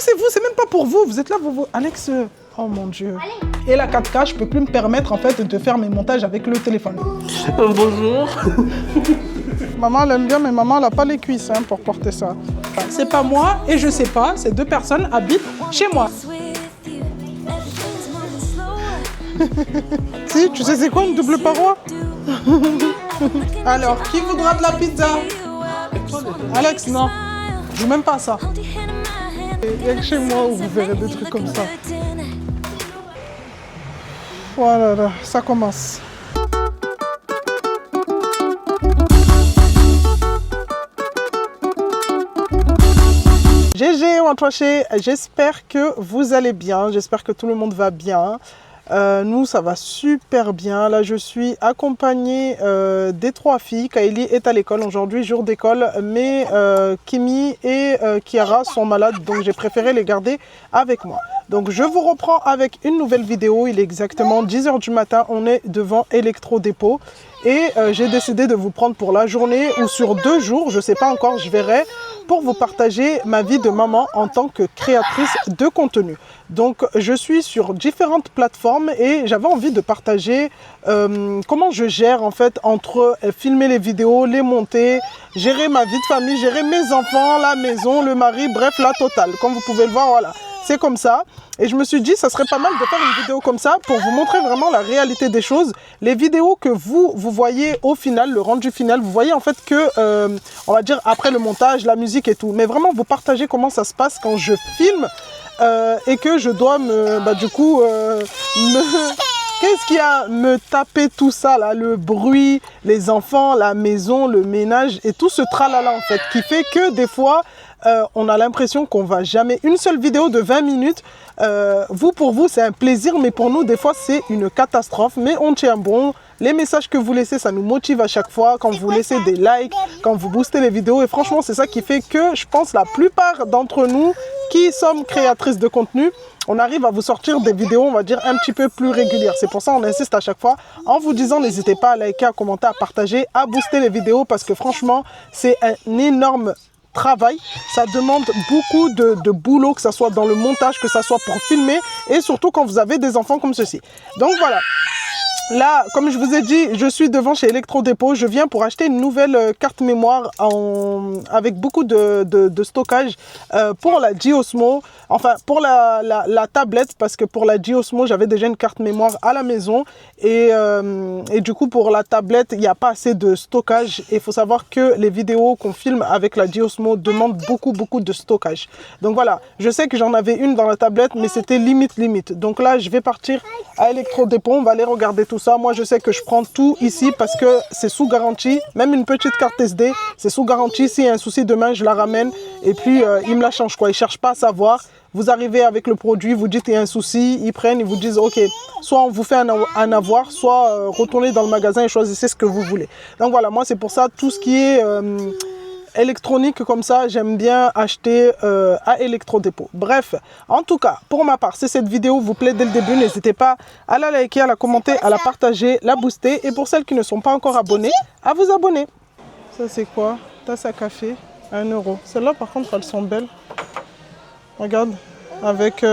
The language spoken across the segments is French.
Déplacez-vous, c'est même pas pour vous. Vous êtes là, vous... Alex, oh mon Dieu. Allez. Et la 4K, je peux plus me permettre en fait de faire mes montages avec le téléphone. Bonjour. Maman, elle aime bien, mais maman, elle n'a pas les cuisses hein, pour porter ça. Enfin, c'est pas moi et je sais pas, ces deux personnes habitent chez moi. Si, tu sais c'est quoi une double paroi? Alors, qui voudra de la pizza? Alex, non. Je joue même pas à ça. Il y a que chez moi où vous verrez des trucs comme ça. Voilà, là, ça commence. GG, on va toucher. J'espère que vous allez bien. J'espère que tout le monde va bien. Nous, ça va super bien. Là, je suis accompagnée des 3 filles. Kaeli est à l'école aujourd'hui, jour d'école, mais Kimi et Kiara sont malades, donc j'ai préféré les garder avec moi. Donc, je vous reprends avec une nouvelle vidéo. Il est exactement 10 h du matin. On est devant Electro-Dépôt. Et j'ai décidé de vous prendre pour la journée ou sur 2 jours, je ne sais pas encore, je verrai, pour vous partager ma vie de maman en tant que créatrice de contenu. Donc, je suis sur différentes plateformes et j'avais envie de partager comment je gère en fait entre filmer les vidéos, les monter, gérer ma vie de famille, gérer mes enfants, la maison, le mari, bref, la totale. Comme vous pouvez le voir, voilà. C'est comme ça. Et je me suis dit, ça serait pas mal de faire une vidéo comme ça pour vous montrer vraiment la réalité des choses. Les vidéos que vous voyez au final, le rendu final, vous voyez en fait que, on va dire, après le montage, la musique et tout. Mais vraiment, vous partagez comment ça se passe quand je filme et que je dois Qu'est-ce qui a me taper tout ça là, le bruit, les enfants, la maison, le ménage et tout ce tralala en fait, qui fait que des fois, on a l'impression qu'on va jamais... Une seule vidéo de 20 minutes, pour vous, c'est un plaisir, mais pour nous, des fois, c'est une catastrophe. Mais on tient bon. Les messages que vous laissez, ça nous motive à chaque fois. Quand vous laissez des likes, quand vous boostez les vidéos. Et franchement, c'est ça qui fait que, je pense, la plupart d'entre nous qui sommes créatrices de contenu, on arrive à vous sortir des vidéos, on va dire, un petit peu plus régulières. C'est pour ça qu'on insiste à chaque fois en vous disant, n'hésitez pas à liker, à commenter, à partager, à booster les vidéos parce que franchement, c'est un énorme travail. Ça demande beaucoup de boulot, que ce soit dans le montage, que ce soit pour filmer et surtout quand vous avez des enfants comme ceci. Donc voilà. Là, comme je vous ai dit, je suis devant chez Electro-Dépôt. Je viens pour acheter une nouvelle carte mémoire avec beaucoup de stockage pour la Giosmo. Enfin, pour la tablette, parce que pour la Giosmo, j'avais déjà une carte mémoire à la maison. Et du coup, pour la tablette, il n'y a pas assez de stockage. Et il faut savoir que les vidéos qu'on filme avec la Giosmo demandent beaucoup de stockage. Donc voilà, je sais que j'en avais une dans la tablette, mais c'était limite. Donc là, je vais partir à Electro-Dépôt. On va aller regarder tout ça. Moi, je sais que je prends tout ici parce que c'est sous garantie. Même une petite carte SD, c'est sous garantie. S'il y a un souci demain, je la ramène. Et puis, ils me la changent quoi. Ils ne cherchent pas à savoir. Vous arrivez avec le produit, vous dites il y a un souci, ils prennent, ils vous disent ok, soit on vous fait un avoir, soit retournez dans le magasin et choisissez ce que vous voulez. Donc voilà, moi c'est pour ça, tout ce qui est électronique comme ça, j'aime bien acheter à Electro-Dépôt. Bref, en tout cas, pour ma part, si cette vidéo vous plaît dès le début, n'hésitez pas à la liker, à la commenter, à la partager, la booster. Et pour celles qui ne sont pas encore abonnées, à vous abonner. Ça c'est quoi? Tasse à café, 1 €. Celles-là par contre, elles sont belles. Regarde, avec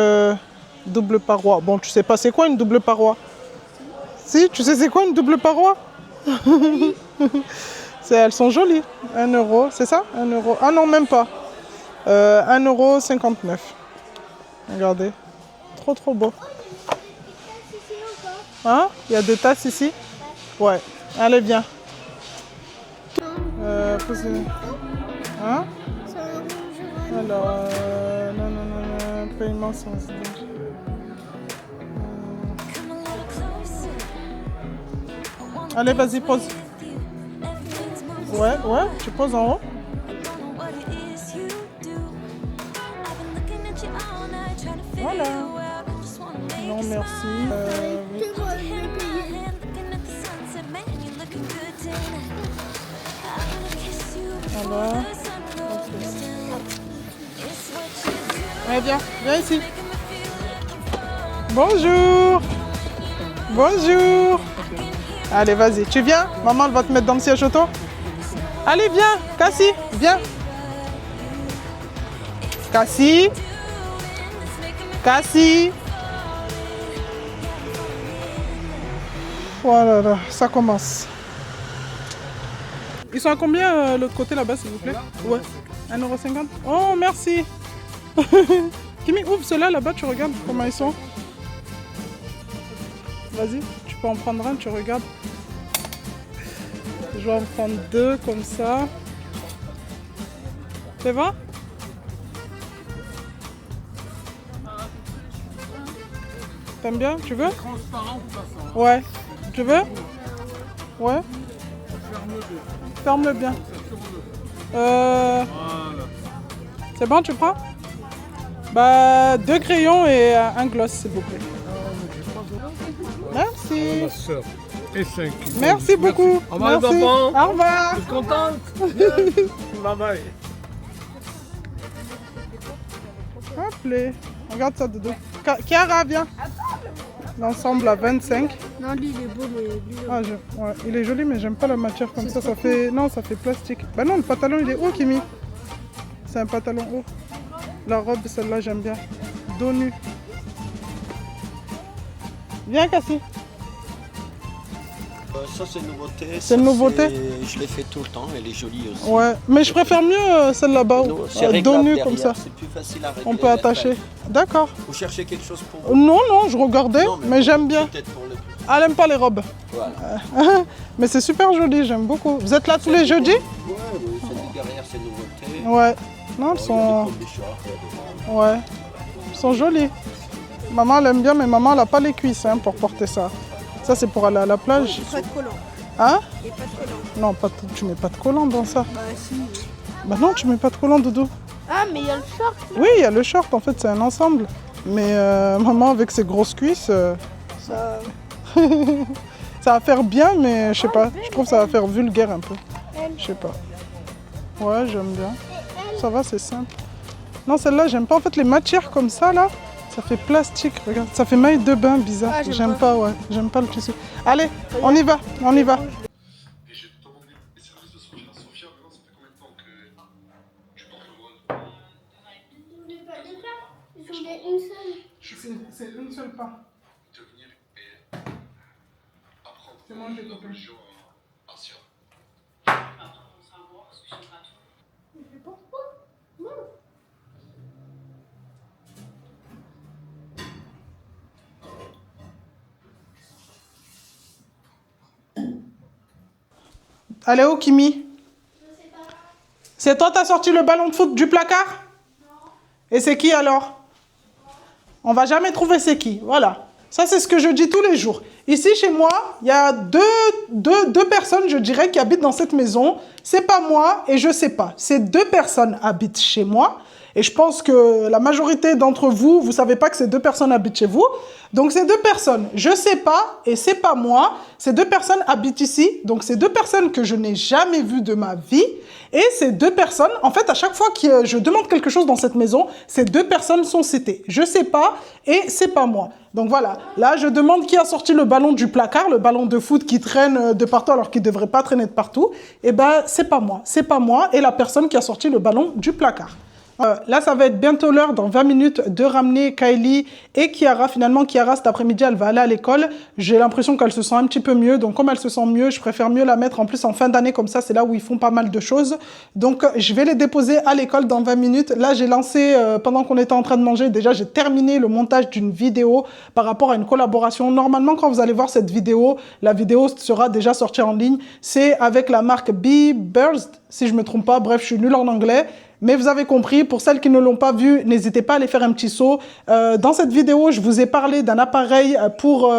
double paroi. Bon, tu sais pas c'est quoi une double paroi? Si, tu sais c'est quoi une double paroi? Elles sont jolies. 1 €, c'est ça? 1 €. Ah non, même pas. 1,59 €. Regardez. Trop beau. Hein? Il y a des tasses ici? Ouais. Allez, viens. Hein? Alors, non, paiement sans... Allez, vas-y, pose. Ouais, tu poses en haut. Voilà. Non, merci. Oui. Voilà. Okay. Allez, viens ici. Bonjour. Allez, vas-y, tu viens? Maman, elle va te mettre dans le siège auto. Allez, viens, Cassie, viens. Cassie, Cassie. Voilà, ça commence. Ils sont à combien l'autre côté là-bas, s'il vous plaît? Ouais. 1,50 €. Oh, merci. Kimi, ouvre ceux-là là-bas, tu regardes comment ils sont. Vas-y, tu peux en prendre un, tu regardes. Je vais en prendre 2 comme ça. C'est bon? T'aimes bien? Tu veux? Ouais. Tu veux? Ouais. Ferme-le bien. C'est bon, tu prends? Bah, 2 crayons et un gloss, s'il vous plaît. Merci. Ma soeur. Et 5. Merci beaucoup. Au revoir, Merci. les enfants. Au revoir. Tu es contente? Bye bye. Hop là. Regarde ça, Dodo. Chiara, viens. L'ensemble à 25. Non, lui, il est beau, mais lui... Ah, ouais, il est joli, mais j'aime pas la matière comme ça. Ça fait... Non, ça fait plastique. Bah non, le pantalon, il est haut, Kimi. C'est un pantalon haut. La robe, celle-là, j'aime bien. Dos nu. Viens, Cassie. Ça, c'est une nouveauté. C'est une nouveauté? Je l'ai fait tout le temps, elle est jolie aussi. Ouais, mais je préfère mieux celle là-bas. C'est Dos réglable nu derrière, comme ça. c'est plus facile à régler. On peut attacher. D'accord. Vous cherchez quelque chose pour vous? Non, non, je regardais, Non, mais j'aime bien. Peut-être pour le... Elle aime pas les robes. Voilà. Mais c'est super joli, j'aime beaucoup. Vous êtes là tous les jeudis? Oui, celle derrière, c'est une nouveauté. Ouais. Non, elles Il y a sont... des combis shorts, Ouais. Elles sont jolies. Maman, elle aime bien, mais maman, elle n'a pas les cuisses hein, pour porter ça. Ça, c'est pour aller à la plage. Pas de collant. Hein? Il n'y a pas de collant. Non, tu mets pas de collant dans ça. Bah, si. Bah non, tu mets pas de collant, Doudou. Ah, mais il y a le short. Oui, il y a le short, en fait, c'est un ensemble. Mais maman, avec ses grosses cuisses, Ça... ça va faire bien, mais je sais pas. Je trouve que ça va faire vulgaire un peu. Je sais pas. Ouais, j'aime bien. Ça va, c'est simple. Non, celle-là, j'aime pas. En fait, les matières comme ça, là, ça fait plastique. Regarde, ça fait maille de bain bizarre. Ah, j'aime pas, ouais. J'aime pas le tissu. Allez, on y va, on y va. Et j'ai demandé les services de Sophia. Sophia, maintenant, ça fait combien de temps que tu portes le voile? Ils voulaient pas deux plats, ils voulaient une seule. C'est une seule part. Devenir et apprendre C'est moi, j'ai la compris. religion ancienne. Allez, où, Kimi? C'est toi, t'as sorti le ballon de foot du placard? Non. Et c'est qui alors? On va jamais trouver c'est qui. Voilà. Ça, c'est ce que je dis tous les jours. Ici, chez moi, il y a deux personnes, je dirais, qui habitent dans cette maison. C'est pas moi et je sais pas. Ces 2 personnes habitent chez moi. Et je pense que la majorité d'entre vous, vous savez pas que ces 2 personnes habitent chez vous. Donc, ces 2 personnes, je sais pas et c'est pas moi. Ces 2 personnes habitent ici. Donc, ces 2 personnes que je n'ai jamais vues de ma vie. Et ces 2 personnes, en fait, à chaque fois que je demande quelque chose dans cette maison, ces 2 personnes sont citées. Je sais pas et c'est pas moi. Donc voilà, là je demande qui a sorti le ballon du placard, le ballon de foot qui traîne de partout alors qu'il ne devrait pas traîner de partout. Et ben c'est pas moi et la personne qui a sorti le ballon du placard. Là, ça va être bientôt l'heure, dans 20 minutes, de ramener Kylie et Chiara. Finalement, Chiara, cet après-midi, elle va aller à l'école. J'ai l'impression qu'elle se sent un petit peu mieux. Donc, comme elle se sent mieux, je préfère mieux la mettre en plus en fin d'année. Comme ça, c'est là où ils font pas mal de choses. Donc, je vais les déposer à l'école dans 20 minutes. Là, j'ai lancé, pendant qu'on était en train de manger, déjà, j'ai terminé le montage d'une vidéo par rapport à une collaboration. Normalement, quand vous allez voir cette vidéo, la vidéo sera déjà sortie en ligne. C'est avec la marque Bee Burst, si je me trompe pas. Bref, je suis nulle en anglais. Mais vous avez compris, pour celles qui ne l'ont pas vu, n'hésitez pas à aller faire un petit saut. Dans cette vidéo, je vous ai parlé d'un appareil pour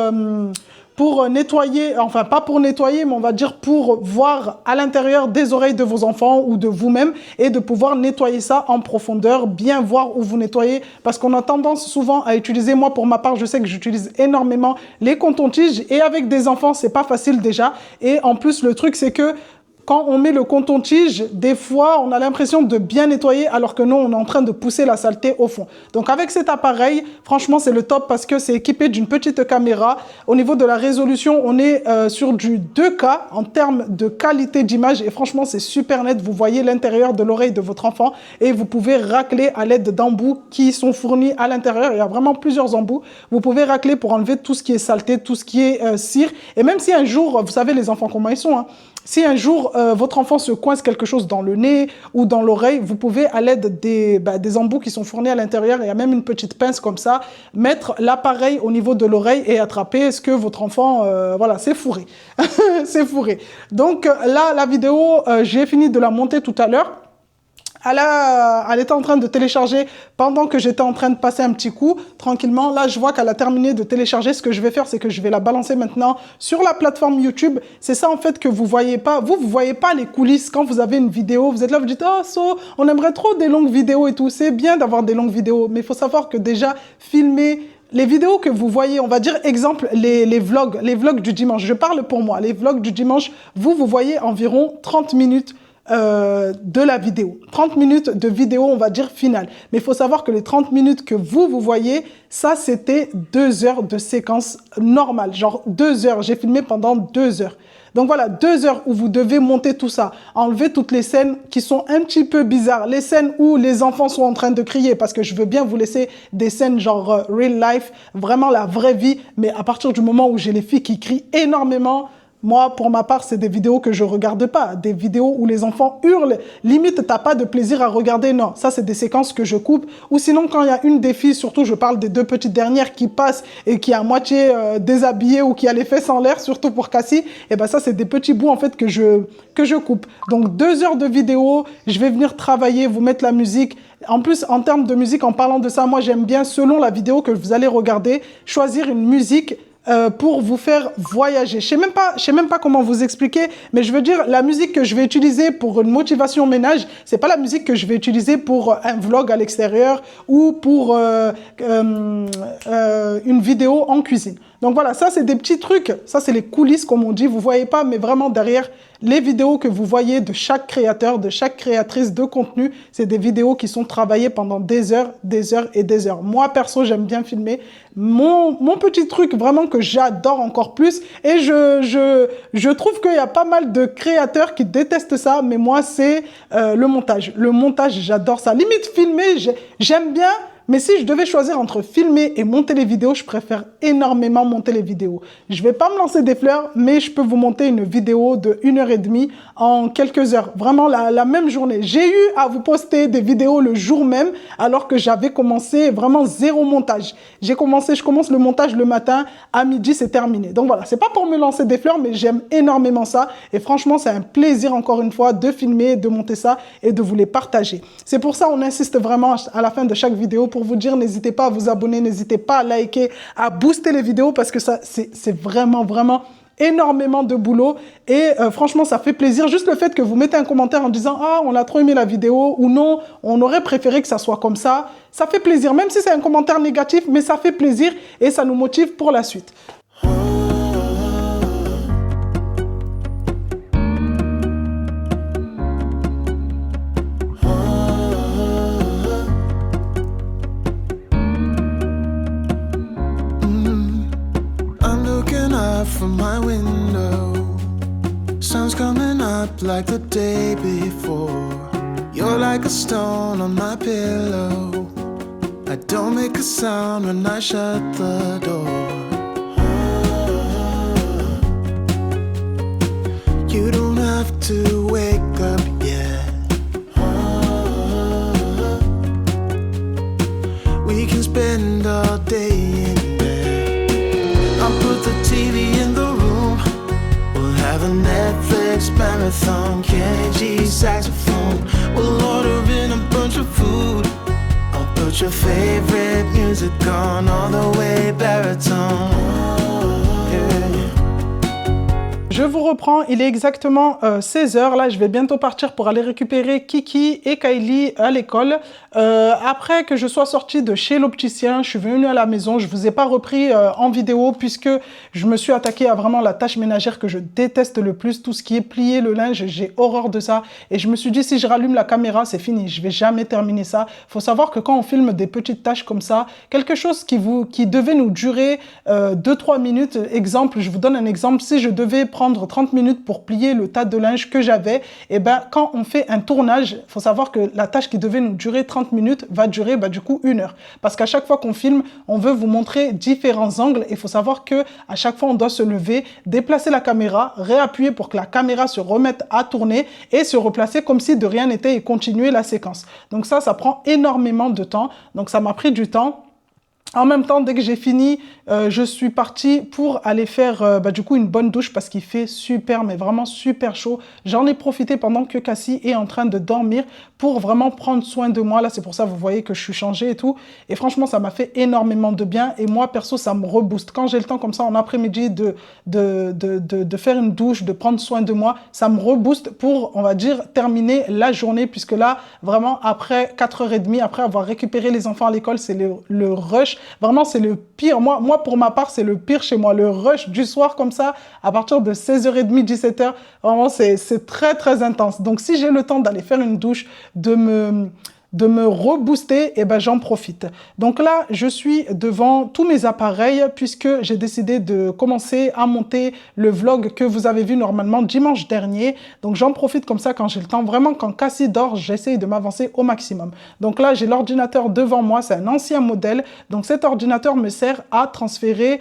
nettoyer, enfin pas pour nettoyer, mais on va dire pour voir à l'intérieur des oreilles de vos enfants ou de vous-même et de pouvoir nettoyer ça en profondeur, bien voir où vous nettoyez, parce qu'on a tendance souvent à utiliser, moi pour ma part, je sais que j'utilise énormément les cotons-tiges et avec des enfants, c'est pas facile déjà. Et en plus, le truc, c'est que quand on met le coton-tige, des fois, on a l'impression de bien nettoyer alors que non, on est en train de pousser la saleté au fond. Donc, avec cet appareil, franchement, c'est le top parce que c'est équipé d'une petite caméra. Au niveau de la résolution, on est sur du 2K en termes de qualité d'image et franchement, c'est super net. Vous voyez l'intérieur de l'oreille de votre enfant et vous pouvez racler à l'aide d'embouts qui sont fournis à l'intérieur. Il y a vraiment plusieurs embouts. Vous pouvez racler pour enlever tout ce qui est saleté, tout ce qui est cire. Et même si un jour, vous savez les enfants comment ils sont, hein, si un jour, votre enfant se coince quelque chose dans le nez ou dans l'oreille, vous pouvez, à l'aide des embouts qui sont fournis à l'intérieur, il y a même une petite pince comme ça, mettre l'appareil au niveau de l'oreille et attraper ce que votre enfant, voilà, c'est fourré. C'est fourré. Donc là, la vidéo, j'ai fini de la monter tout à l'heure. Elle était en train de télécharger pendant que j'étais en train de passer un petit coup, tranquillement. Là, je vois qu'elle a terminé de télécharger. Ce que je vais faire, c'est que je vais la balancer maintenant sur la plateforme YouTube. C'est ça, en fait, que vous voyez pas. Vous voyez pas les coulisses. Quand vous avez une vidéo, vous êtes là, vous dites « Oh, So, on aimerait trop des longues vidéos et tout. » C'est bien d'avoir des longues vidéos, mais il faut savoir que déjà, filmer les vidéos que vous voyez, on va dire, exemple, les vlogs du dimanche. Je parle pour moi. Les vlogs du dimanche, vous voyez environ 30 minutes de la vidéo. 30 minutes de vidéo, on va dire, finale. Mais il faut savoir que les 30 minutes que vous voyez, ça, c'était 2 heures de séquence normale. Genre 2 heures. J'ai filmé pendant 2 heures. Donc voilà, 2 heures où vous devez monter tout ça, enlever toutes les scènes qui sont un petit peu bizarres, les scènes où les enfants sont en train de crier, parce que je veux bien vous laisser des scènes genre real life, vraiment la vraie vie, mais à partir du moment où j'ai les filles qui crient énormément, moi, pour ma part, c'est des vidéos que je regarde pas. Des vidéos où les enfants hurlent. Limite, t'as pas de plaisir à regarder. Non, ça, c'est des séquences que je coupe. Ou sinon, quand il y a une des filles, surtout, je parle des 2 petites dernières qui passent et qui est à moitié déshabillée ou qui a les fesses en l'air, surtout pour Cassie, et ben ça, c'est des petits bouts, en fait, que je coupe. Donc, 2 heures de vidéo. Je vais venir travailler, vous mettre la musique. En plus, en termes de musique, en parlant de ça, moi, j'aime bien, selon la vidéo que vous allez regarder, choisir une musique pour vous faire voyager. Je sais même pas comment vous expliquer, mais je veux dire, la musique que je vais utiliser pour une motivation ménage, c'est pas la musique que je vais utiliser pour un vlog à l'extérieur ou pour une vidéo en cuisine. Donc voilà, ça c'est des petits trucs, ça c'est les coulisses comme on dit, vous voyez pas, mais vraiment derrière les vidéos que vous voyez de chaque créateur, de chaque créatrice de contenu, c'est des vidéos qui sont travaillées pendant des heures et des heures. Moi perso, j'aime bien filmer. Mon petit truc vraiment que j'adore encore plus, et je trouve qu'il y a pas mal de créateurs qui détestent ça, mais moi c'est le montage. Le montage, j'adore ça. Limite filmer, j'aime bien. Mais si je devais choisir entre filmer et monter les vidéos, je préfère énormément monter les vidéos. Je ne vais pas me lancer des fleurs, mais je peux vous monter une vidéo de 1h30 en quelques heures. Vraiment la même journée. J'ai eu à vous poster des vidéos le jour même, alors que j'avais commencé vraiment 0 montage. Je commence le montage le matin, à midi, c'est terminé. Donc voilà, c'est pas pour me lancer des fleurs, mais j'aime énormément ça. Et franchement, c'est un plaisir, encore une fois, de filmer, de monter ça et de vous les partager. C'est pour ça on insiste vraiment à la fin de chaque vidéo pour vous dire, n'hésitez pas à vous abonner, n'hésitez pas à liker, à booster les vidéos parce que ça, c'est vraiment énormément de boulot et franchement, ça fait plaisir. Juste le fait que vous mettez un commentaire en disant « Ah, on a trop aimé la vidéo » ou « Non, on aurait préféré que ça soit comme ça », ça fait plaisir. Même si c'est un commentaire négatif, mais ça fait plaisir et ça nous motive pour la suite. From my window, sun's coming up like the day before. You're like a stone on my pillow. I don't make a sound when I shut the door. You don't have to wake up yet. We can spend all day in bed. I'll put the TV in the room. We'll have a Netflix marathon. Kenny G saxophone. We'll order in a bunch of food. I'll put your favorite music on all the way baritone. Yeah. Je vous reprends, il est exactement 16h. Là, je vais bientôt partir pour aller récupérer Kiki et Kylie à l'école. Après que je sois sortie de chez l'opticien, je suis venue à la maison. Je ne vous ai pas repris en vidéo puisque je me suis attaquée à vraiment la tâche ménagère que je déteste le plus. Tout ce qui est plier le linge, j'ai horreur de ça. Et je me suis dit, si je rallume la caméra, c'est fini. Je ne vais jamais terminer ça. Il faut savoir que quand on filme des petites tâches comme ça, quelque chose qui devait nous durer 2-3 minutes. Exemple, je vous donne un exemple. Si je devais prendre 30 minutes pour plier le tas de linge que j'avais, et ben quand on fait un tournage, il faut savoir que la tâche qui devait nous durer 30 minutes va durer du coup 1 heure. Parce qu'à chaque fois qu'on filme, on veut vous montrer différents angles et il faut savoir que à chaque fois on doit se lever, déplacer la caméra, réappuyer pour que la caméra se remette à tourner et se replacer comme si de rien n'était et continuer la séquence. Donc ça prend énormément de temps. Donc ça m'a pris du temps. En même temps, dès que j'ai fini, je suis partie pour aller faire du coup une bonne douche parce qu'il fait super, mais vraiment super chaud. J'en ai profité pendant que Cassie est en train de dormir pour vraiment prendre soin de moi. Là, c'est pour ça, vous voyez que je suis changée et tout. Et franchement, ça m'a fait énormément de bien. Et moi, perso, ça me rebooste. Quand j'ai le temps comme ça en après-midi de faire une douche, de prendre soin de moi, ça me rebooste pour, on va dire, terminer la journée. Puisque là, vraiment, après 4h30, après avoir récupéré les enfants à l'école, c'est le rush. Vraiment, c'est le pire. Moi, pour ma part, c'est le pire chez moi. Le rush du soir comme ça, à partir de 16h30, 17h, vraiment, c'est très, très intense. Donc, si j'ai le temps d'aller faire une douche, de me rebooster, et ben j'en profite. Donc là, je suis devant tous mes appareils puisque j'ai décidé de commencer à monter le vlog que vous avez vu normalement dimanche dernier. Donc j'en profite comme ça quand j'ai le temps. Vraiment, quand Cassie dort, j'essaye de m'avancer au maximum. Donc là, j'ai l'ordinateur devant moi. C'est un ancien modèle. Donc cet ordinateur me sert à transférer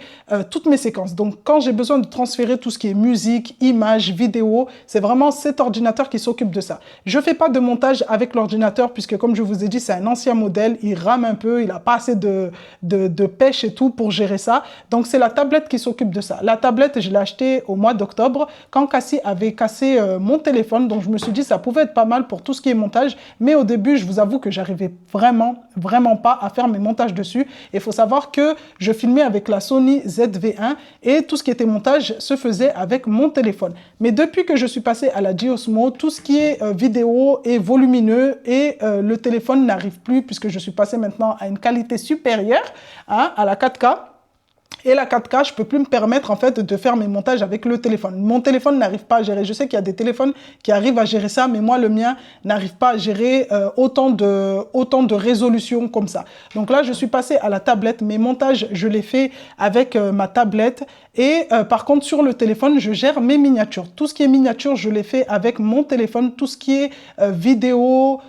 toutes mes séquences. Donc quand j'ai besoin de transférer tout ce qui est musique, images, vidéo, c'est vraiment cet ordinateur qui s'occupe de ça. Je fais pas de montage avec l'ordinateur puisque comme je vous ai dit, c'est un ancien modèle, il rame un peu, il n'a pas assez de pêche et tout pour gérer ça. Donc, c'est la tablette qui s'occupe de ça. La tablette, je l'ai achetée au mois d'octobre quand Cassie avait cassé mon téléphone. Donc, je me suis dit, ça pouvait être pas mal pour tout ce qui est montage. Mais au début, je vous avoue que j'arrivais vraiment pas à faire mes montages dessus. Et il faut savoir que je filmais avec la Sony ZV-1 et tout ce qui était montage se faisait avec mon téléphone. Mais depuis que je suis passée à la Giosmo, tout ce qui est vidéo est volumineux et le téléphone n'arrive plus puisque je suis passée maintenant à une qualité supérieure, à la 4K. Et la 4K, je ne peux plus me permettre en fait de faire mes montages avec le téléphone. Mon téléphone n'arrive pas à gérer. Je sais qu'il y a des téléphones qui arrivent à gérer ça, mais moi, le mien n'arrive pas à gérer autant de résolution comme ça. Donc là, je suis passée à la tablette. Mes montages, je les fais avec ma tablette. Et par contre, sur le téléphone, je gère mes miniatures. Tout ce qui est miniature, je les fais avec mon téléphone. Tout ce qui est vidéo,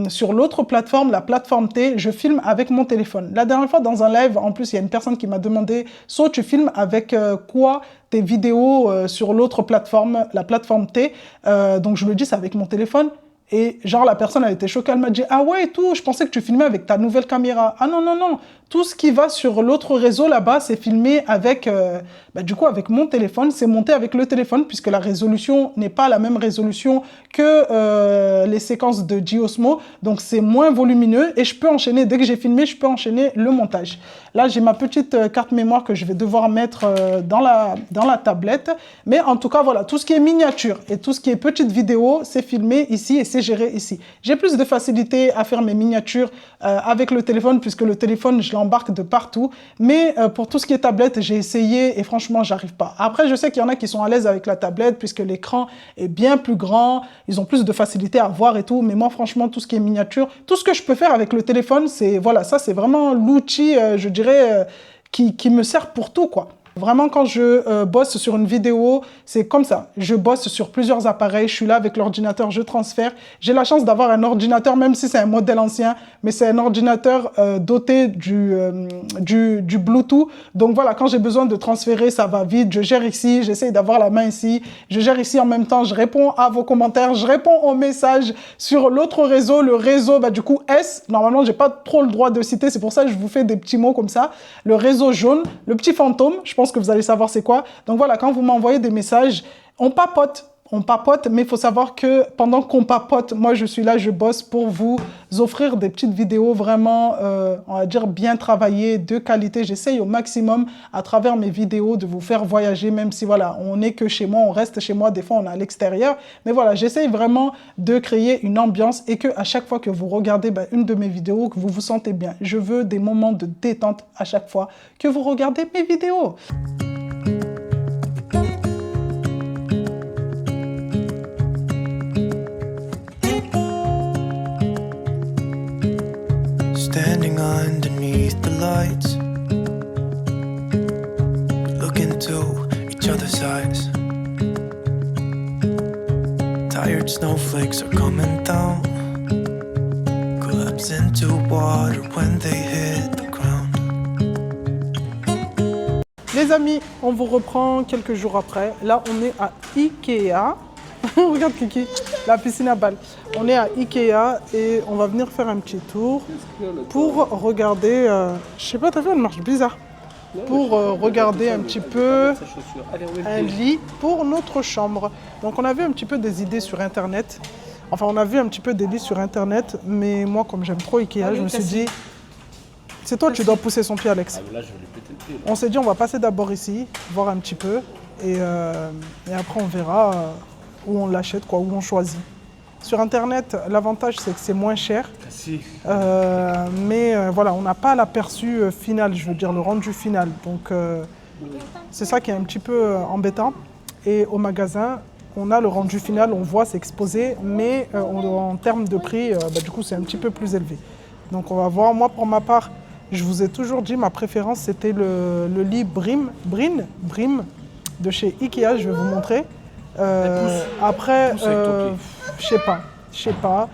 sur l'autre plateforme, la plateforme T, je filme avec mon téléphone. La dernière fois, dans un live, en plus, il y a une personne qui m'a demandé « So, tu filmes avec quoi tes vidéos sur l'autre plateforme, la plateforme T ?» Donc, je lui dis « C'est avec mon téléphone. » Et genre, la personne, elle était choquée. Elle m'a dit « Ah ouais et tout, je pensais que tu filmais avec ta nouvelle caméra. » Ah non, non, non. Tout ce qui va sur l'autre réseau là-bas, c'est filmé avec, du coup, avec mon téléphone. C'est monté avec le téléphone puisque la résolution n'est pas la même résolution que les séquences de Giosmo. Donc, c'est moins volumineux et je peux enchaîner. Dès que j'ai filmé, je peux enchaîner le montage. Là, j'ai ma petite carte mémoire que je vais devoir mettre dans la tablette. Mais en tout cas, voilà, tout ce qui est miniature et tout ce qui est petite vidéo, c'est filmé ici et c'est géré ici. J'ai plus de facilité à faire mes miniatures avec le téléphone puisque le téléphone, je l'embarque de partout. Mais pour tout ce qui est tablette, j'ai essayé et franchement, j'arrive pas. Après, je sais qu'il y en a qui sont à l'aise avec la tablette puisque l'écran est bien plus grand. Ils ont plus de facilité à voir et tout. Mais moi, franchement, tout ce qui est miniature, tout ce que je peux faire avec le téléphone, c'est voilà, ça, c'est vraiment l'outil, je dirais, qui me sert pour tout, quoi. Vraiment, quand je bosse sur une vidéo, c'est comme ça. Je bosse sur plusieurs appareils, je suis là avec l'ordinateur, je transfère. J'ai la chance d'avoir un ordinateur, même si c'est un modèle ancien, mais c'est un ordinateur doté du Bluetooth. Donc voilà, quand j'ai besoin de transférer, ça va vite. Je gère ici, j'essaye d'avoir la main ici. Je gère ici en même temps, je réponds à vos commentaires, je réponds aux messages sur l'autre réseau, le réseau, du coup, S. Normalement, j'ai pas trop le droit de citer, c'est pour ça que je vous fais des petits mots comme ça. Le réseau jaune, le petit fantôme, je pense que vous allez savoir c'est quoi. Donc voilà, quand vous m'envoyez des messages, on papote. on papote, mais il faut savoir que pendant qu'on papote, moi je suis là, je bosse pour vous offrir des petites vidéos vraiment, on va dire, bien travaillées, de qualité. J'essaye au maximum à travers mes vidéos de vous faire voyager, même si voilà, on n'est que chez moi, on reste chez moi, des fois on est à l'extérieur. Mais voilà, j'essaye vraiment de créer une ambiance et que à chaque fois que vous regardez une de mes vidéos, que vous vous sentez bien. Je veux des moments de détente à chaque fois que vous regardez mes vidéos. Standing underneath the lights, look into each other's eyes. Tired snowflakes are coming down, collapse into water when they hit the ground. Les amis, on vous reprend quelques jours après. Là, on est à Ikea. Regarde Kiki, la piscine à balles. On est à Ikea et on va venir faire un petit tour pour regarder... je sais pas, t'as vu, elle marche bizarre. Pour regarder un petit peu un lit pour notre chambre. Donc on a vu un petit peu des idées sur Internet. Enfin, on a vu un petit peu des lits sur Internet. Mais moi, comme j'aime trop Ikea, je me suis dit... C'est toi, tu dois pousser son pied, Alex. Là, je vais lui péter le pied. On s'est dit, on va passer d'abord ici, voir un petit peu. Et après, on verra... où on l'achète, quoi, où on choisit. Sur Internet, l'avantage, c'est que c'est moins cher. Mais voilà, on n'a pas l'aperçu final, je veux dire, le rendu final. Donc, c'est ça qui est un petit peu embêtant. Et au magasin, on a le rendu final, on voit, c'est exposé, mais en termes de prix, du coup, c'est un petit peu plus élevé. Donc, on va voir. Moi, pour ma part, je vous ai toujours dit, ma préférence, c'était le lit Brim de chez Ikea, je vais vous montrer. Après, je sais pas.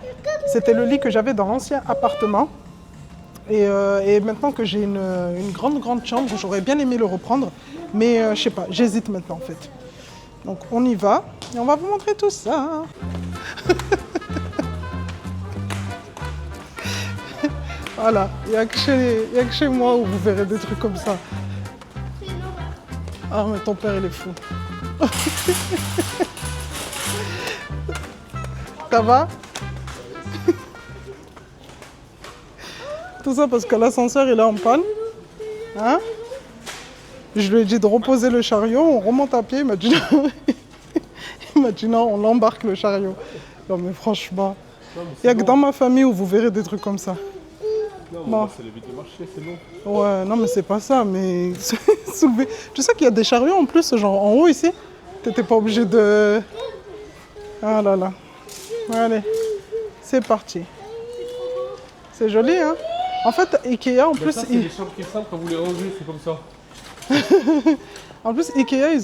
C'était le lit que j'avais dans l'ancien appartement. Et maintenant que j'ai une grande chambre, j'aurais bien aimé le reprendre. Mais je sais pas, j'hésite maintenant en fait. Donc on y va et on va vous montrer tout ça. Voilà, il n'y a que chez moi où vous verrez des trucs comme ça. Ah mais ton père il est fou. Ça va? Tout ça parce que l'ascenseur il est en panne. Hein? Je lui ai dit de reposer le chariot, on remonte à pied, il m'a dit non. Il m'a dit non, on l'embarque le chariot. Non mais franchement, il n'y a que dans ma famille où vous verrez des trucs comme ça. Non, bon. c'est les vides de marché, c'est bon. Ouais, non mais c'est pas ça, mais soulever. Tu sais qu'il y a des chariots en plus, genre en haut ici. T'étais pas obligé de... Ah là là. Allez, c'est parti. C'est joli, hein? En fait, Ikea, en plus... Ça, c'est des chambres qui sont simples, quand vous les rangez, c'est comme ça. En plus, Ikea,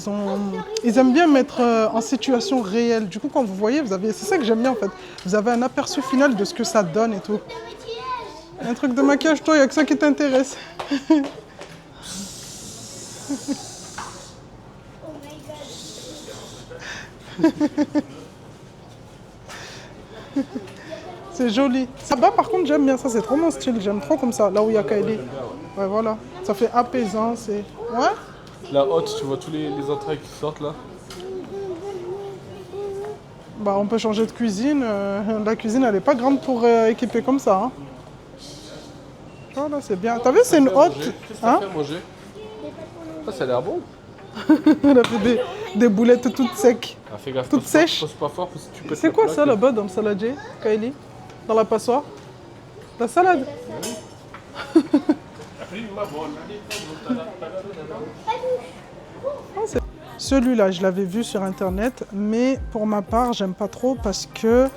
ils aiment bien mettre en situation réelle. Du coup, quand vous voyez, c'est ça que j'aime bien en fait. Vous avez un aperçu final de ce que ça donne et tout. Un truc de maquillage, toi, il n'y a que ça qui t'intéresse. C'est joli. Là-bas, par contre, j'aime bien ça. C'est trop mon style. J'aime trop comme ça. Là où il y a Kylie. Ouais, voilà. Ça fait apaisant. C'est... Ouais. La haute, tu vois tous les entrailles qui sortent là. Bah, on peut changer de cuisine. La cuisine, elle est pas grande pour équiper comme ça. Hein. Voilà, c'est bien. T'as vu, c'est une haute. Qu'est-ce que ça fait à manger? Ça a l'air bon. Elle a fait des boulettes toutes secs. Ah, fais gaffe, toutes sèches. Pose pas fort parce que tu peux. C'est quoi ça là-bas dans le saladier, Kylie? Dans la passoire? La salade? Celui-là, je l'avais vu sur internet, mais pour ma part, j'aime pas trop parce que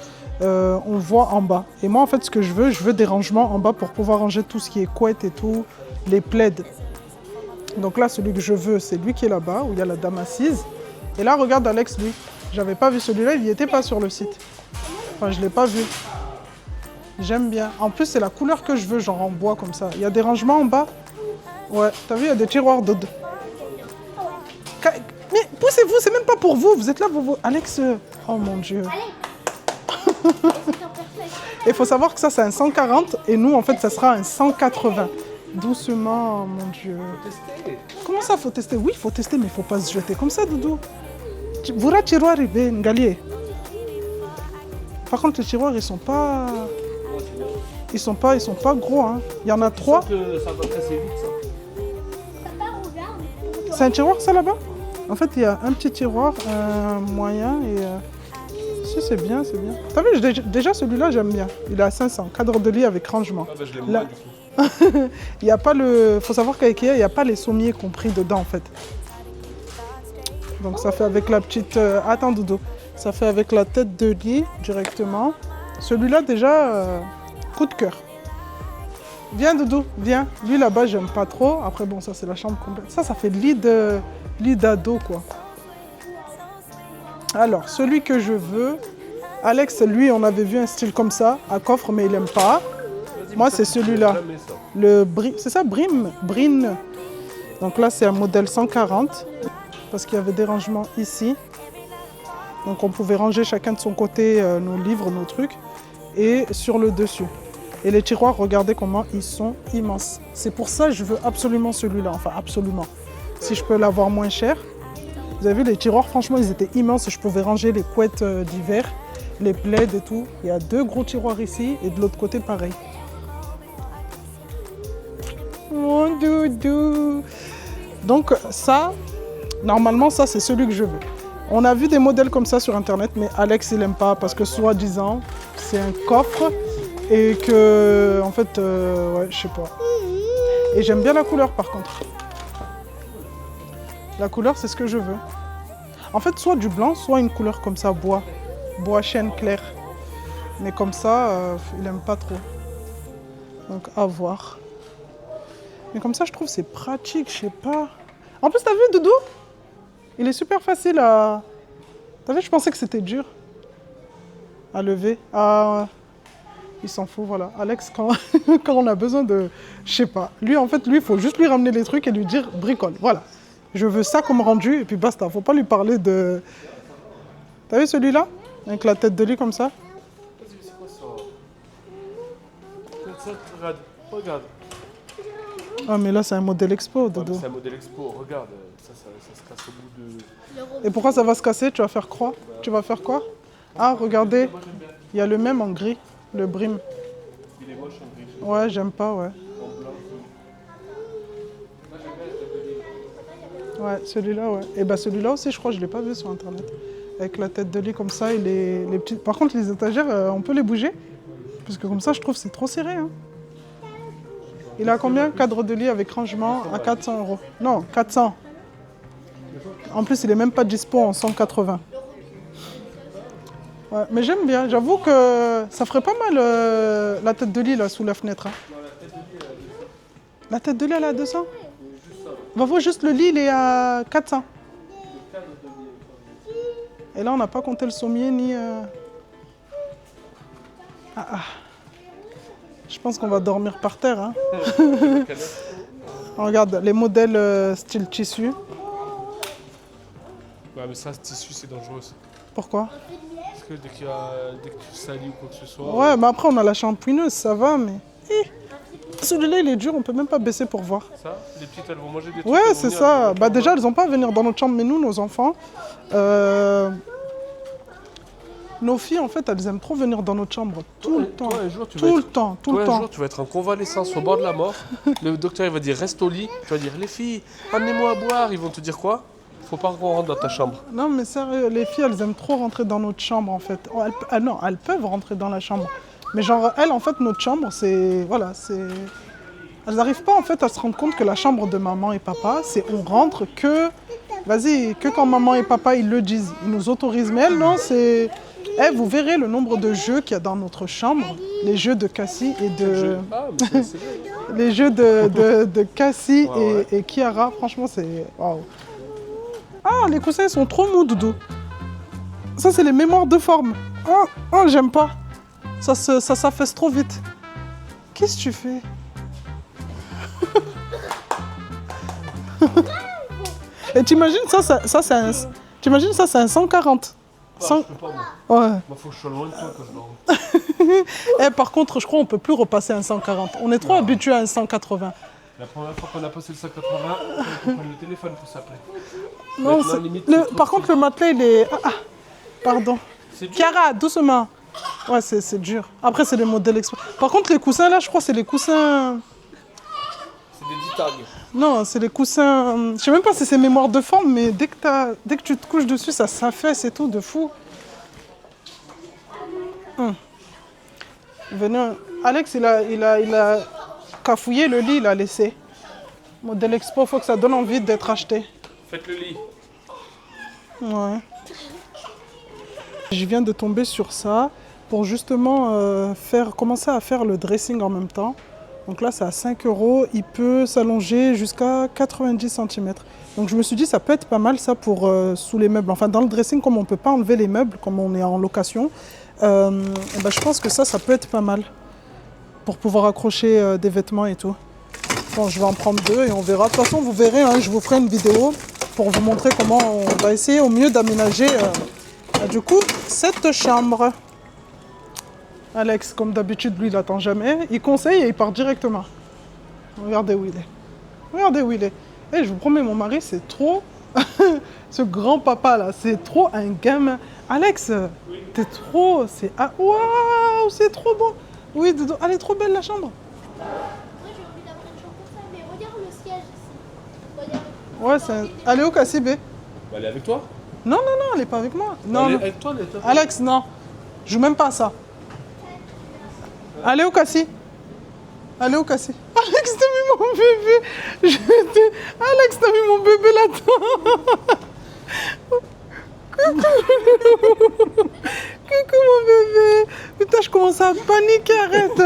on voit en bas. Et moi, en fait, ce que je veux des rangements en bas pour pouvoir ranger tout ce qui est couette et tout, les plaids. Donc là, celui que je veux, c'est lui qui est là-bas, où il y a la dame assise. Et là, regarde Alex, lui. J'avais pas vu celui-là, il n'y était pas sur le site. Enfin, je l'ai pas vu. J'aime bien. En plus, c'est la couleur que je veux, genre en bois comme ça. Il y a des rangements en bas. Ouais, t'as vu, il y a des tiroirs d'eau. Mais poussez-vous, c'est même pas pour vous. Vous êtes là, vous... Alex, oh mon Dieu. Il faut savoir que ça, c'est un 140 et nous, en fait, ça sera un 180. Doucement, mon Dieu. Faut tester. Comment ça, faut tester? Oui, il faut tester, mais il faut pas se jeter comme ça, Doudou. Voilà tiroir arrivé, Ngalier. Par contre, les tiroirs, ils sont pas gros. Hein. Il y en a 3. Ça va casser vite, ça. Papa, regarde. C'est un tiroir, ça, là-bas? En fait, il y a un petit tiroir, un moyen et... Si, c'est bien, c'est bien. T'as vu, déjà celui-là, j'aime bien. Il est à 500, cadre de lit avec rangement. Ah bah je l'aime Là- moins du coup. Il y a pas le... Faut savoir qu'à Ikea, il n'y a pas les sommiers compris dedans, en fait. Donc ça fait avec la petite... Attends, Doudou. Ça fait avec la tête de lit, directement. Celui-là, déjà, coup de cœur. Viens, Doudou, viens. Lui, là-bas, j'aime pas trop. Après, bon, ça, c'est la chambre complète. Ça fait lit d'ado, quoi. Alors, celui que je veux... Alex, lui, on avait vu un style comme ça, à coffre, mais il aime pas. Moi, c'est celui-là. Jamais ça. Le c'est ça, Brin. Donc là, c'est un modèle 140 parce qu'il y avait des rangements ici. Donc on pouvait ranger chacun de son côté nos livres, nos trucs, et sur le dessus. Et les tiroirs, regardez comment ils sont immenses. C'est pour ça que je veux absolument celui-là, enfin absolument. Si je peux l'avoir moins cher. Vous avez vu, les tiroirs, franchement, ils étaient immenses. Je pouvais ranger les couettes d'hiver, les plaids et tout. Il y a 2 gros tiroirs ici et de l'autre côté, pareil. Mon doudou. Donc ça, normalement, ça, c'est celui que je veux. On a vu des modèles comme ça sur Internet, mais Alex, il n'aime pas parce que soi-disant, c'est un coffre et que, en fait, ouais, je sais pas. Et j'aime bien la couleur, par contre. La couleur, c'est ce que je veux. En fait, soit du blanc, soit une couleur comme ça, bois chêne clair. Mais comme ça, il n'aime pas trop. Donc, à voir. Mais comme ça, je trouve que c'est pratique, je sais pas. En plus, t'as vu, Doudou? Il est super facile à... T'as vu, je pensais que c'était dur à lever. Ah, il s'en fout, voilà. Alex, quand on a besoin de... Je sais pas. Lui, en fait, il faut juste lui ramener les trucs et lui dire bricole. Voilà. Je veux ça comme rendu et puis basta. Faut pas lui parler de... T'as vu celui-là? Avec la tête de lit comme ça? Vas-y, c'est quoi ça? Regarde. Ah, mais là, c'est un modèle expo, Ouais, Dodo. c'est un modèle expo, regarde, ça se casse au bout de... Et pourquoi ça va se casser? Tu vas faire quoi? Tu vas faire quoi? Ah, regardez. Moi j'aime bien. Il y a le même en gris, le brim. Il est moche en gris. Ouais, j'aime pas, ouais. En blanc. Ouais, celui-là, ouais. Et bah celui-là aussi, je crois, je l'ai pas vu sur Internet. Avec la tête de lit comme ça et les petites... Par contre, les étagères, on peut les bouger? Parce que comme ça, je trouve que c'est trop serré, hein. Il a combien? Cadre de lit avec rangement à 400 €. Non, 400. En plus, il est même pas dispo en 180. Ouais, mais j'aime bien. J'avoue que ça ferait pas mal la tête de lit là sous la fenêtre. Hein. La tête de lit, elle est à 200? Va voir juste le lit, il est à 400. Et là, on n'a pas compté le sommier ni... Je pense qu'on va dormir par terre. Hein. Regarde, les modèles style tissu. Ouais, mais ça, ce tissu, c'est dangereux. Ça. Pourquoi? Parce que dès que tu salis ou quoi que ce soit... Ouais, mais après, on a la shampouineuse, ça va, mais... Celui-là, il est dur, on peut même pas baisser pour voir. Ça, les petites, elles vont manger des trucs. Ouais, elles vont c'est venir ça. dans notre Bah chambre. déjà, elles n'ont pas à venir dans notre chambre, mais nous, nos enfants... Nos filles, en fait, elles aiment trop venir dans notre chambre. Tout le temps. Toi, un jour, tu Tout le temps, tout Toi, le un temps. jour, tu vas être en convalescence au bord de la mort. Le docteur, il va dire reste au lit. Tu vas dire les filles, amenez-moi à boire. Ils vont te dire quoi? Faut pas qu'on rentre dans ta chambre. Non, mais sérieux, les filles, elles aiment trop rentrer dans notre chambre, en fait. Oh, non, elles peuvent rentrer dans la chambre. Mais genre, elles, en fait, notre chambre, c'est... Voilà, c'est... Elles n'arrivent pas, en fait, à se rendre compte que la chambre de maman et papa, c'est on rentre que... Vas-y, que quand maman et papa, ils le disent. Ils nous autorisent. Mais elles, non, c'est... Eh, vous verrez le nombre de jeux qu'il y a dans notre chambre. Les jeux de Cassie et de... Ah, mais c'est vrai. Les jeux de Cassie Ouais, et Kiara, franchement, c'est... Waouh. Ah, les coussins, ils sont trop mous, Doudou. Ça, c'est les mémoires de forme. Oh, j'aime pas. Ça s'affaisse trop vite. Qu'est-ce que tu fais? Et t'imagines, ça c'est un... T'imagines, ça, c'est un 140. Ah, je peux pas, moi. Ouais. Moi, faut que je sois loin de toi quand je dors. Eh, par contre, je crois qu'on peut plus repasser un 140. On est trop habitué à un 180. La première fois qu'on a passé le 180, il fallait qu'on prenne le téléphone pour s'appeler. Non, Maintenant, c'est- limite, le- c'est par trop contre, le matelas, il est... pardon. C'est dur. Chiara, doucement. Ouais, c'est dur. Après, c'est les modèles express. Par contre, les coussins, là, je crois que c'est les coussins... C'est des ditagnes. Non, c'est les coussins... Je sais même pas si c'est mémoire de forme, mais dès que tu te couches dessus, ça s'affaisse et tout, de fou. Venez. Alex, il a cafouillé le lit, il a laissé. Modèle Expo, faut que ça donne envie d'être acheté. Faites le lit. Ouais. Je viens de tomber sur ça pour justement commencer à faire le dressing en même temps. Donc là, c'est à 5 €. Il peut s'allonger jusqu'à 90 cm. Donc je me suis dit, ça peut être pas mal ça pour sous les meubles. Enfin, dans le dressing, comme on ne peut pas enlever les meubles, comme on est en location, je pense que ça peut être pas mal pour pouvoir accrocher des vêtements et tout. Bon, je vais en prendre 2 et on verra. De toute façon, vous verrez, hein, je vous ferai une vidéo pour vous montrer comment on va essayer au mieux d'aménager du coup cette chambre. Alex, comme d'habitude, lui, il n'attend jamais. Il conseille et il part directement. Regardez où il est. Regardez où il est. Et je vous promets, mon mari, c'est trop... Ce grand papa là, c'est trop un gamin. Alex, t'es trop... C'est... Ah, waouh, c'est trop beau. Oui, Dodo, elle est trop belle la chambre. Moi, j'ai envie d'avoir une chambre comme ça, mais regarde le siège ici. Regarde. Ouais, c'est... Elle est où, Cassie B? Elle est avec toi? Non, non, non, elle est pas avec moi. Non, Elle est non. avec toi, elle est avec toi. Alex, non. Je joue même pas à ça. Allez où, Cassie? Allez où, Cassie? Alex, t'as mis mon bébé. Alex, t'as mis mon bébé là-dedans. Coucou mon bébé. Putain, je commence à paniquer, arrête.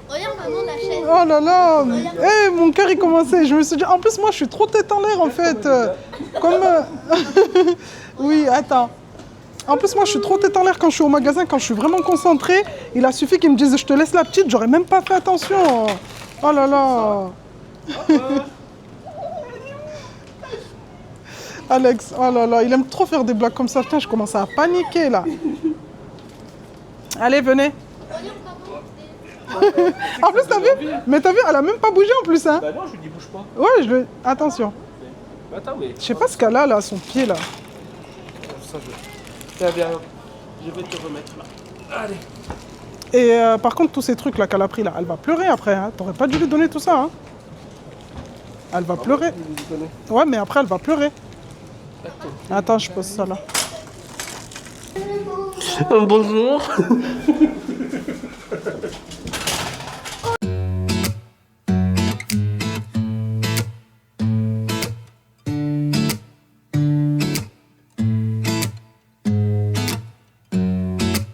Regarde maman la chaise. Oh là là. Eh, mon cœur il commençait. Je me suis dit, en plus moi je suis trop tête en l'air en fait. Comme... oui, attends. En plus moi je suis trop tête en l'air quand je suis au magasin, quand je suis vraiment concentrée. Il a suffi qu'ils me disent je te laisse la petite, j'aurais même pas fait attention. Oh là là. Alex, oh là là, il aime trop faire des blagues comme ça. Putain, je commence à paniquer là. Allez, venez. En plus, t'as vu? Mais t'as vu, elle a même pas bougé en plus, hein? Bah non, je lui dis bouge pas. Ouais, je le... Attention. Attends, mais... Je sais pas ce qu'elle a là, à son pied là. Ça, Tiens, viens. Je vais te remettre là. Allez. Et par contre, tous ces trucs là qu'elle a pris là, elle va pleurer après, hein. T'aurais pas dû lui donner tout ça, hein. Elle va pleurer. Ouais, mais après, elle va pleurer. Attends, je pose ça là. Bonjour.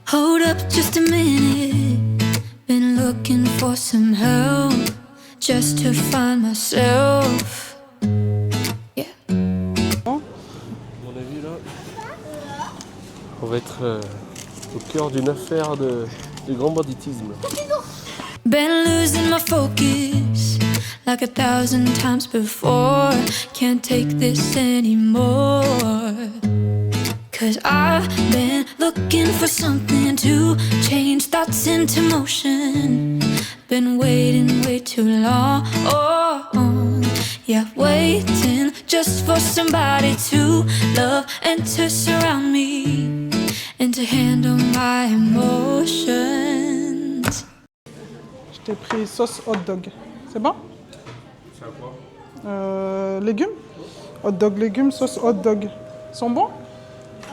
Hold up just a minute. Been looking for some help just to find myself. Yeah. À mon avis, là, on va être au cœur d'une affaire de grand banditisme. Been losing my focus like 1,000 times before. Can't take this anymore. 'Cause I've been looking for something to change thoughts into motion. Been waiting way too long. Yeah, waiting just for somebody to love and to surround me and to handle my emotions. Je t'ai pris sauce hot dog. C'est bon? C'est à quoi? Légumes? Hot dog, légumes, sauce hot dog. Ils sont bons?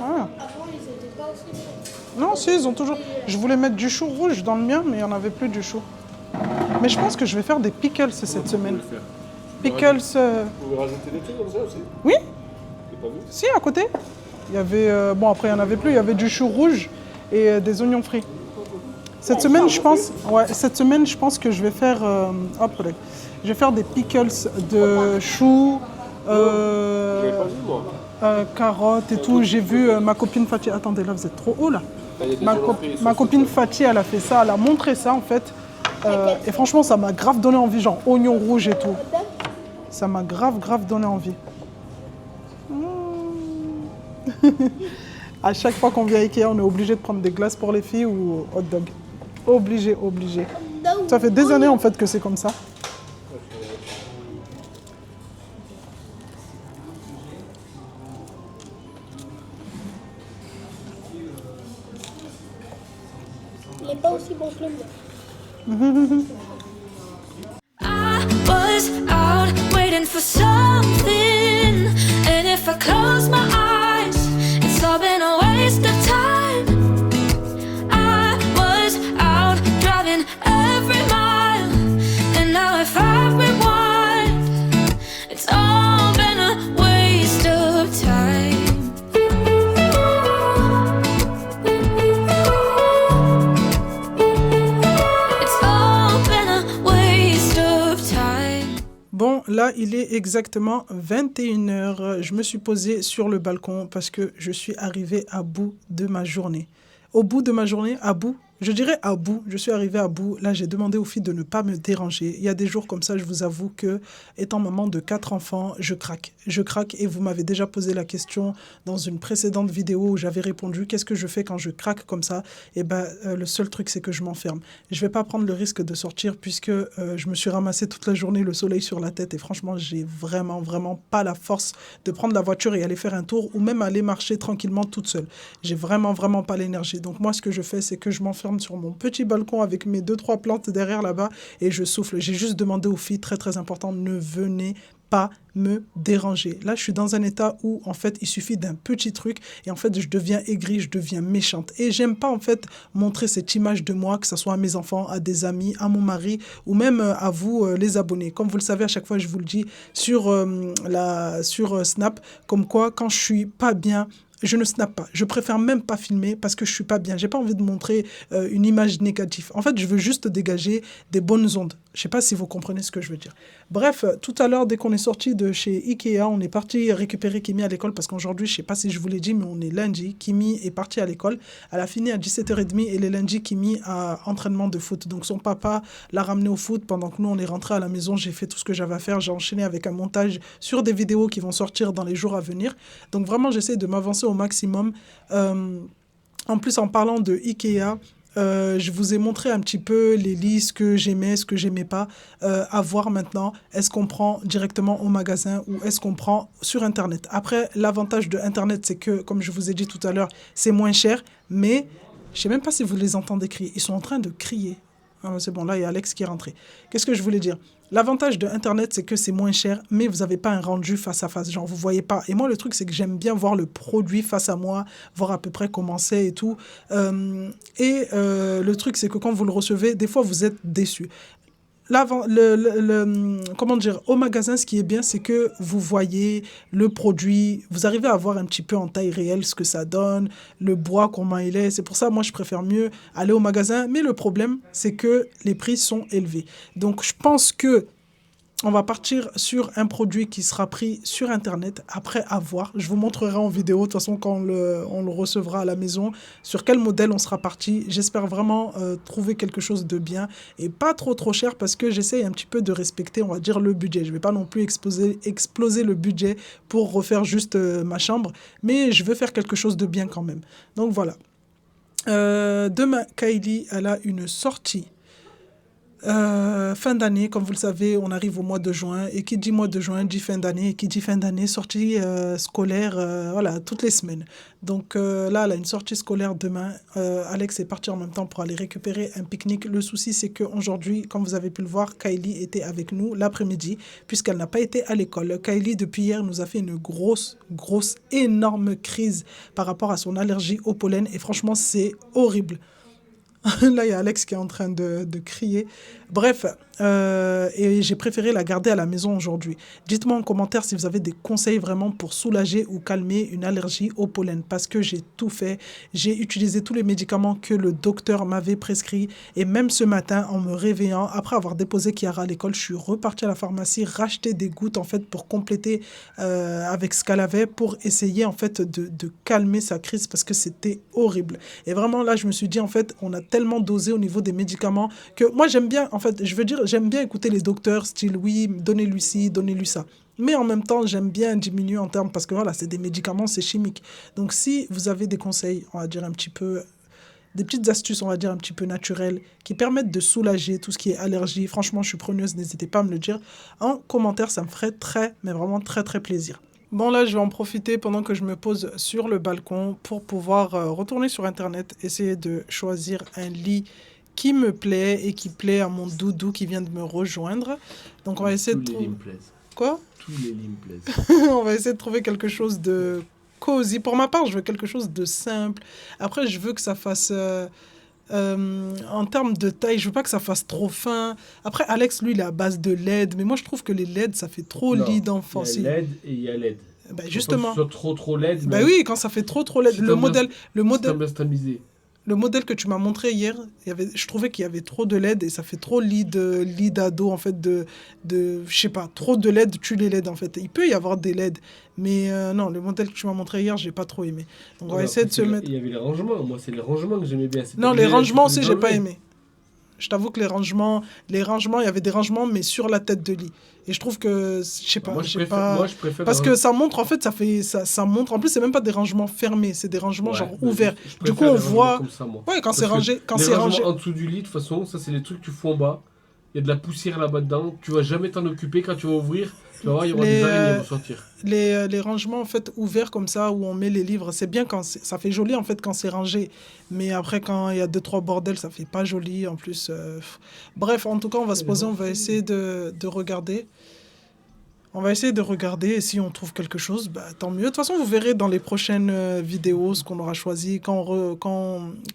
Ah. Avant, ils étaient pas aussi bons. Non, si, ils ont toujours... Je voulais mettre du chou rouge dans le mien, mais il n'y en avait plus du chou. Mais je pense que je vais faire des pickles cette semaine. Pickles... Vous voulez rajouter des trucs comme ça aussi? Oui? J'ai pas vu. Si, à côté. Il y avait... Bon, après, il n'y en avait plus. Il y avait du chou rouge et des oignons frits. Cette semaine, je pense... Ouais, cette semaine, je pense que je vais faire... Hop, là. Je vais faire des pickles de choux, J'avais pas vu, moi. carottes et tout. J'ai vu ma copine Fatih... Attendez, là, vous êtes trop haut, là. Là, il y a des Ma, oignons frits, ma copine Fatih, elle a fait ça, elle a montré ça en fait. Et franchement, ça m'a grave donné envie, genre oignon rouge et tout. Ça m'a grave donné envie. À chaque fois qu'on vient à Ikea, on est obligé de prendre des glaces pour les filles ou hot dog. Obligé. Ça fait des années en fait que c'est comme ça. pas aussi bon que le mien. I was out waiting for something, and if I close my eyes, it's all been a waste of time. I was out driving every mile, and now if I rewind, it's all been a waste of time. It's all been a waste of time. Bon, là, il est exactement 21h. Je me suis posée sur le balcon parce que je suis arrivée à bout de ma journée. Au bout de ma journée, à bout, je dirais à bout, je suis arrivée à bout. Là, j'ai demandé aux filles de ne pas me déranger. Il y a des jours comme ça, je vous avoue que, étant maman de 4 enfants, je craque. Je craque et vous m'avez déjà posé la question dans une précédente vidéo où j'avais répondu qu'est-ce que je fais quand je craque comme ça. Et le seul truc, c'est que je m'enferme. Je vais pas prendre le risque de sortir puisque je me suis ramassée toute la journée le soleil sur la tête et franchement, j'ai vraiment pas la force de prendre la voiture et aller faire un tour ou même aller marcher tranquillement toute seule. J'ai vraiment pas l'énergie. Donc moi, ce que je fais, c'est que je m'enferme sur mon petit balcon avec mes 2-3 plantes derrière là-bas et je souffle. J'ai juste demandé aux filles, très important, ne venez pas me déranger. Là, je suis dans un état où, en fait, il suffit d'un petit truc et en fait, je deviens aigrie, je deviens méchante. Et j'aime pas, en fait, montrer cette image de moi, que ce soit à mes enfants, à des amis, à mon mari ou même à vous, les abonnés. Comme vous le savez, à chaque fois, je vous le dis sur Snap, comme quoi, quand je suis pas bien, je ne snap pas. Je préfère même pas filmer parce que je suis pas bien. J'ai pas envie de montrer une image négative. En fait, je veux juste dégager des bonnes ondes. Je sais pas si vous comprenez ce que je veux dire. Bref, tout à l'heure, dès qu'on est sorti de chez Ikea, on est parti récupérer Kimi à l'école parce qu'aujourd'hui, je sais pas si je vous l'ai dit, mais on est lundi. Kimi est parti à l'école. Elle a fini à 17h30 et les lundis, Kimi a entraînement de foot. Donc son papa l'a ramené au foot pendant que nous, on est rentrés à la maison. J'ai fait tout ce que j'avais à faire. J'ai enchaîné avec un montage sur des vidéos qui vont sortir dans les jours à venir. Donc vraiment, j'essaie de m'avancer au maximum. En plus, en parlant de Ikea, je vous ai montré un petit peu les lits, ce que j'aimais, ce que j'aimais pas. À voir maintenant, est-ce qu'on prend directement au magasin ou est-ce qu'on prend sur Internet. Après, l'avantage de Internet, c'est que, comme je vous ai dit tout à l'heure, c'est moins cher, mais je sais même pas si vous les entendez crier. Ils sont en train de crier. Ah, c'est bon, là, il y a Alex qui est rentré. Qu'est-ce que je voulais dire ? L'avantage de Internet, c'est que c'est moins cher, mais vous n'avez pas un rendu face à face. Genre, vous ne voyez pas. Et moi, le truc, c'est que j'aime bien voir le produit face à moi, voir à peu près comment c'est et tout. Le truc, c'est que quand vous le recevez, des fois, vous êtes déçus. Comment dire, au magasin, ce qui est bien, c'est que vous voyez le produit, vous arrivez à voir un petit peu en taille réelle ce que ça donne, le bois, comment il est. C'est pour ça, moi, je préfère mieux aller au magasin. Mais le problème, c'est que les prix sont élevés. Donc, je pense que on va partir sur un produit qui sera pris sur Internet, après à voir. Je vous montrerai en vidéo, de toute façon, quand on le recevra à la maison, sur quel modèle on sera parti. J'espère vraiment trouver quelque chose de bien et pas trop cher parce que j'essaye un petit peu de respecter, on va dire, le budget. Je ne vais pas non plus exploser le budget pour refaire juste ma chambre, mais je veux faire quelque chose de bien quand même. Donc voilà. Demain, Kylie, elle a une sortie. Fin d'année, comme vous le savez, on arrive au mois de juin et qui dit mois de juin dit fin d'année et qui dit fin d'année, sortie scolaire, voilà, toutes les semaines. Donc là, elle a une sortie scolaire demain. Alex est parti en même temps pour aller récupérer un pique-nique. Le souci, c'est qu'aujourd'hui, comme vous avez pu le voir, Kylie était avec nous l'après-midi puisqu'elle n'a pas été à l'école. Kylie, depuis hier, nous a fait une grosse, énorme crise par rapport à son allergie au pollen et franchement, c'est horrible. Là, il y a Alex qui est en train de crier. Bref, et j'ai préféré la garder à la maison aujourd'hui. Dites-moi en commentaire si vous avez des conseils vraiment pour soulager ou calmer une allergie au pollen. Parce que j'ai tout fait. J'ai utilisé tous les médicaments que le docteur m'avait prescrits. Et même ce matin, en me réveillant, après avoir déposé Chiara à l'école, je suis repartie à la pharmacie, racheter des gouttes en fait pour compléter avec ce qu'elle avait, pour essayer en fait de calmer sa crise parce que c'était horrible. Et vraiment là, je me suis dit en fait, on a tellement dosé au niveau des médicaments que moi j'aime bien, en fait, je veux dire, j'aime bien écouter les docteurs, style oui, donnez-lui ci, donnez-lui ça. Mais en même temps, j'aime bien diminuer en termes, parce que voilà, c'est des médicaments, c'est chimique. Donc si vous avez des conseils, on va dire un petit peu, des petites astuces, on va dire un petit peu naturelles, qui permettent de soulager tout ce qui est allergie, franchement, je suis preneuse, n'hésitez pas à me le dire en commentaire, ça me ferait mais vraiment très plaisir. Bon, là, je vais en profiter pendant que je me pose sur le balcon pour pouvoir retourner sur Internet, essayer de choisir un lit qui me plaît et qui plaît à mon doudou qui vient de me rejoindre. Donc on va essayer de Tous les trouver... lits me plaisent. Quoi? Tous les lits me plaisent. On va essayer de trouver quelque chose de cosy. Pour ma part, je veux quelque chose de simple. Après, je veux que ça fasse... en termes de taille, je veux pas que ça fasse trop fin. Après, Alex, lui, il est à base de LED. Mais moi, je trouve que les LED, ça fait trop Non, lit d'enfant. Il y a LED et il y a LED. Bah, Faut justement. pas que ce soit trop LED. Bah mais oui, quand ça fait trop LED. Si Le t'aimes modèle, le si modèle, t'aimes bien se tamiser. le modèle que tu m'as montré hier, je trouvais qu'il y avait trop de LED et ça fait trop lit d'ado, en fait, je sais pas, trop de LED tue les LED, en fait. Il peut y avoir des LED, mais non, le modèle que tu m'as montré hier, j'ai pas trop aimé. Donc on va Voilà, essayer de parce se que mettre... Il y avait les rangements. Moi, c'est les rangements que j'aimais bien. C'était Non, les LED, rangements tu peux aussi, les j'ai pas enlever. aimé. Je t'avoue que les rangements, il y avait des rangements, mais sur la tête de lit. Et je trouve que, je sais pas, Moi, je j'ai préfère, pas... moi, je préfère Parce un- que ça montre, en fait, ça montre... En plus, c'est même pas des rangements fermés, c'est des rangements Ouais, genre mais ouverts. je Du préfère coup, on les rangements voit... comme ça, moi. Ouais, quand Parce c'est que rangé... Quand les c'est rangements rangé... en dessous du lit, de toute façon, ça, c'est les trucs que tu fous en bas. Il y a de la poussière là-bas dedans. Tu vas jamais t'en occuper. Quand tu vas ouvrir, tu vas voir, il y aura Les, des araignées qui vont sortir. Les rangements, en fait, ouverts comme ça, où on met les livres, c'est bien quand ça fait joli, en fait, quand c'est rangé. Mais après, quand il y a 2-3 bordels, ça fait pas joli, en plus. Bref, en tout cas, on va se poser, on va essayer de regarder. On va essayer de regarder, et si on trouve quelque chose, bah, tant mieux. De toute façon, vous verrez dans les prochaines vidéos ce qu'on aura choisi. Quand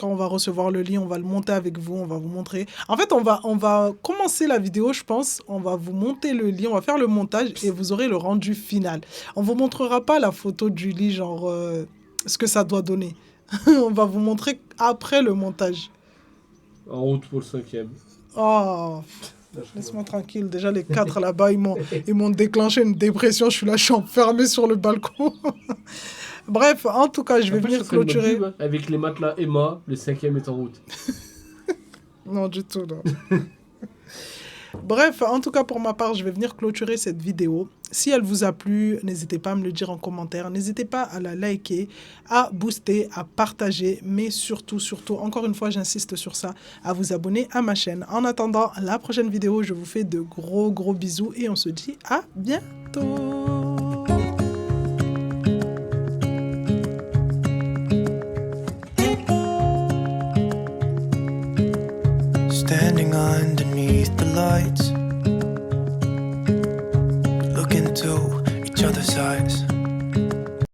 on va recevoir le lit, on va le monter avec vous, on va vous montrer. En fait, on va commencer la vidéo, je pense. On va vous monter le lit, on va faire le montage, et vous aurez le rendu final. On vous montrera pas la photo du lit, genre ce que ça doit donner. On va vous montrer après le montage. En route pour le 5e. Oh, laisse-moi tranquille. Déjà, les 4 là-bas, ils m'ont déclenché une dépression. Je suis enfermé sur le balcon. Bref, en tout cas, je vais Après, venir ça serait une bonne clôturer. pub, hein. Avec les matelas Emma, le 5e est en route. Non, du tout, non. Bref, en tout cas, pour ma part, je vais venir clôturer cette vidéo. Si elle vous a plu, n'hésitez pas à me le dire en commentaire. N'hésitez pas à la liker, à booster, à partager. Mais surtout, encore une fois, j'insiste sur ça, à vous abonner à ma chaîne. En attendant la prochaine vidéo, je vous fais de gros bisous et on se dit à bientôt.